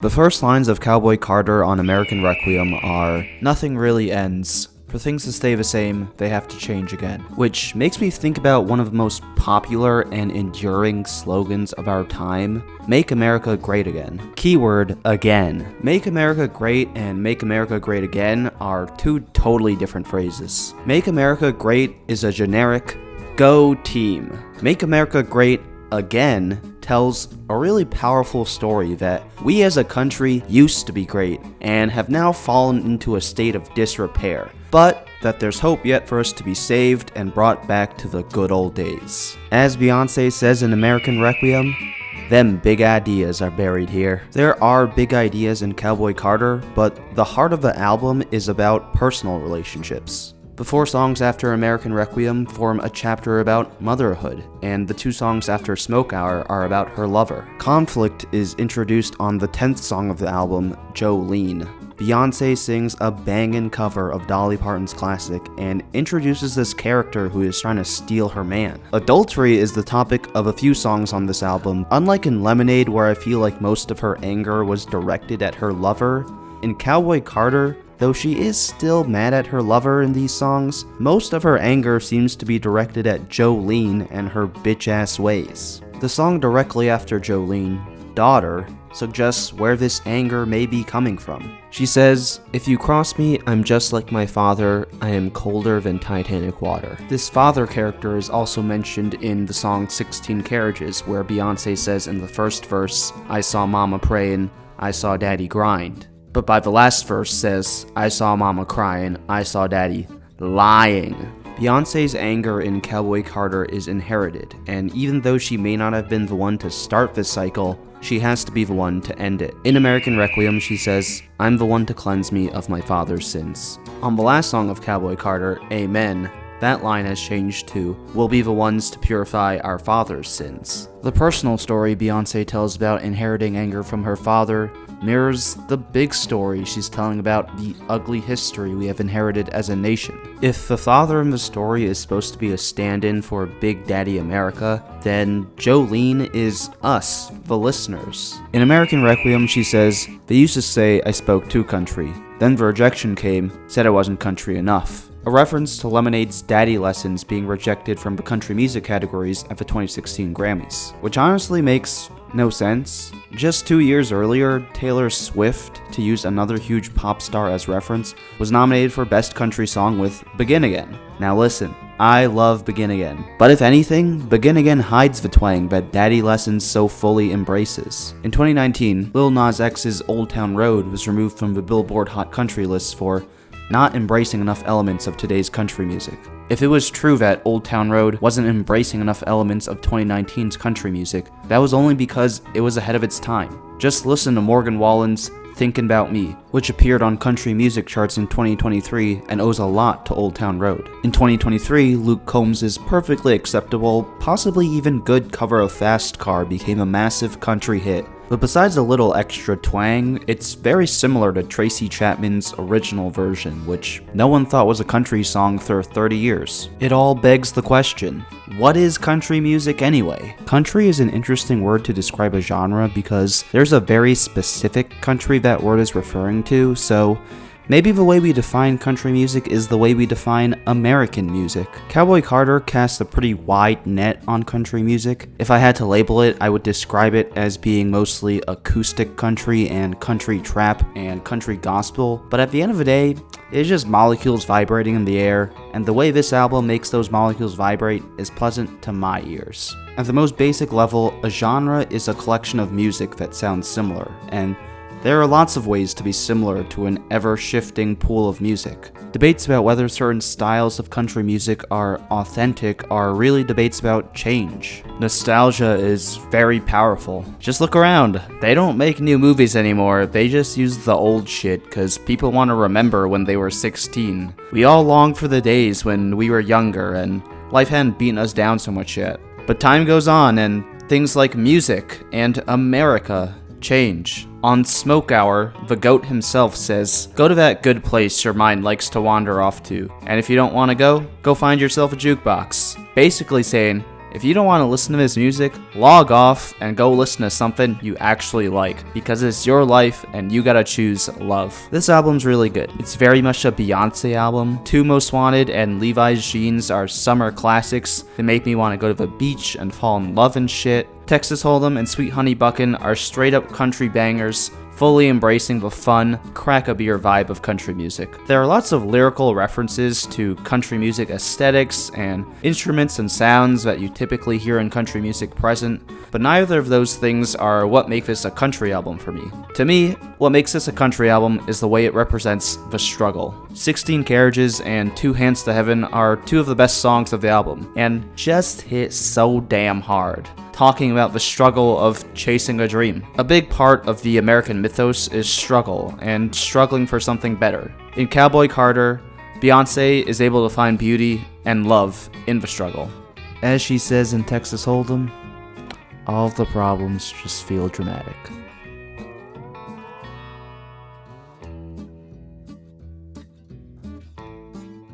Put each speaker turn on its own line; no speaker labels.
The first lines of Cowboy Carter on American Requiem are, "Nothing really ends. For things to stay the same, they have to change again." Which makes me think about one of the most popular and enduring slogans of our time, "Make America Great Again." Keyword, again. Make America Great and Make America Great Again are two totally different phrases. Make America Great is a generic, go team. Make America Great Again tells a really powerful story that we as a country used to be great and have now fallen into a state of disrepair, but that there's hope yet for us to be saved and brought back to the good old days. As Beyonce says in American Requiem, "Them big ideas are buried here." There are big ideas in Cowboy Carter, but the heart of the album is about personal relationships. The 4 songs after American Requiem form a chapter about motherhood, and the 2 songs after Smoke Hour are about her lover. Conflict is introduced on the 10th song of the album, Jolene. Beyonce sings a bangin' cover of Dolly Parton's classic and introduces this character who is trying to steal her man. Adultery is the topic of a few songs on this album. Unlike in Lemonade, where I feel like most of her anger was directed at her lover, in Cowboy Carter, though she is still mad at her lover in these songs, most of her anger seems to be directed at Jolene and her bitch-ass ways. The song directly after Jolene, Daughter, suggests where this anger may be coming from. She says, "If you cross me, I'm just like my father, I am colder than Titanic water." This father character is also mentioned in the song 16 Carriages, where Beyonce says in the first verse, "I saw mama praying, I saw daddy grind." But by the last verse says, "I saw mama crying, I saw daddy lying." Beyonce's anger in Cowboy Carter is inherited, and even though she may not have been the one to start this cycle, she has to be the one to end it. In American Requiem, she says, "I'm the one to cleanse me of my father's sins." On the last song of Cowboy Carter, Amen, that line has changed to, "We'll be the ones to purify our father's sins." The personal story Beyonce tells about inheriting anger from her father mirrors the big story she's telling about the ugly history we have inherited as a nation. If the father in the story is supposed to be a stand-in for Big Daddy America, then Jolene is us, the listeners. In American Requiem, she says, "They used to say I spoke too country. Then the rejection came, said I wasn't country enough." A reference to Lemonade's Daddy Lessons being rejected from the country music categories at the 2016 Grammys, which honestly makes no sense. Just 2 years earlier, Taylor Swift, to use another huge pop star as reference, was nominated for Best Country Song with Begin Again. Now listen, I love Begin Again, but if anything, Begin Again hides the twang that Daddy Lessons so fully embraces. In 2019, Lil Nas X's Old Town Road was removed from the Billboard Hot Country lists for not embracing enough elements of today's country music. If it was true that Old Town Road wasn't embracing enough elements of 2019's country music, that was only because it was ahead of its time. Just listen to Morgan Wallen's Thinkin' About Me, which appeared on country music charts in 2023 and owes a lot to Old Town Road. In 2023, Luke Combs' perfectly acceptable, possibly even good cover of Fast Car became a massive country hit. But besides a little extra twang, it's very similar to Tracy Chapman's original version, which no one thought was a country song for 30 years. It all begs the question, what is country music anyway? Country is an interesting word to describe a genre because there's a very specific country that word is referring to, so maybe the way we define country music is the way we define American music. Cowboy Carter casts a pretty wide net on country music. If I had to label it, I would describe it as being mostly acoustic country and country trap and country gospel, but at the end of the day, it's just molecules vibrating in the air, and the way this album makes those molecules vibrate is pleasant to my ears. At the most basic level, a genre is a collection of music that sounds similar, and there are lots of ways to be similar to an ever-shifting pool of music. Debates about whether certain styles of country music are authentic are really debates about change. Nostalgia is very powerful. Just look around. They don't make new movies anymore, they just use the old shit because people want to remember when they were 16. We all long for the days when we were younger and life hadn't beaten us down so much yet. But time goes on and things like music and America change. On Smoke Hour, the GOAT himself says, "Go to that good place your mind likes to wander off to, and if you don't want to go find yourself a jukebox." Basically saying, If you don't want to listen to this music, log off and go listen to something you actually like, because it's your life and you gotta choose love. This album's really good. It's very much a Beyonce album. Two Most Wanted and Levi's Jeans are summer classics that make me want to go to the beach and fall in love and shit. Texas Hold'em and Sweet Honey Buckin' are straight up country bangers, fully embracing the fun, crack-a-beer vibe of country music. There are lots of lyrical references to country music aesthetics and instruments and sounds that you typically hear in country music present, but neither of those things are what make this a country album for me. To me, what makes this a country album is the way it represents the struggle. 16 Carriages and Two Hands to Heaven are two of the best songs of the album, and just hit so damn hard, talking about the struggle of chasing a dream. A big part of the American mythos is struggle, and struggling for something better. In Cowboy Carter, Beyonce is able to find beauty and love in the struggle. As she says in Texas Hold'em, all of the problems just feel dramatic.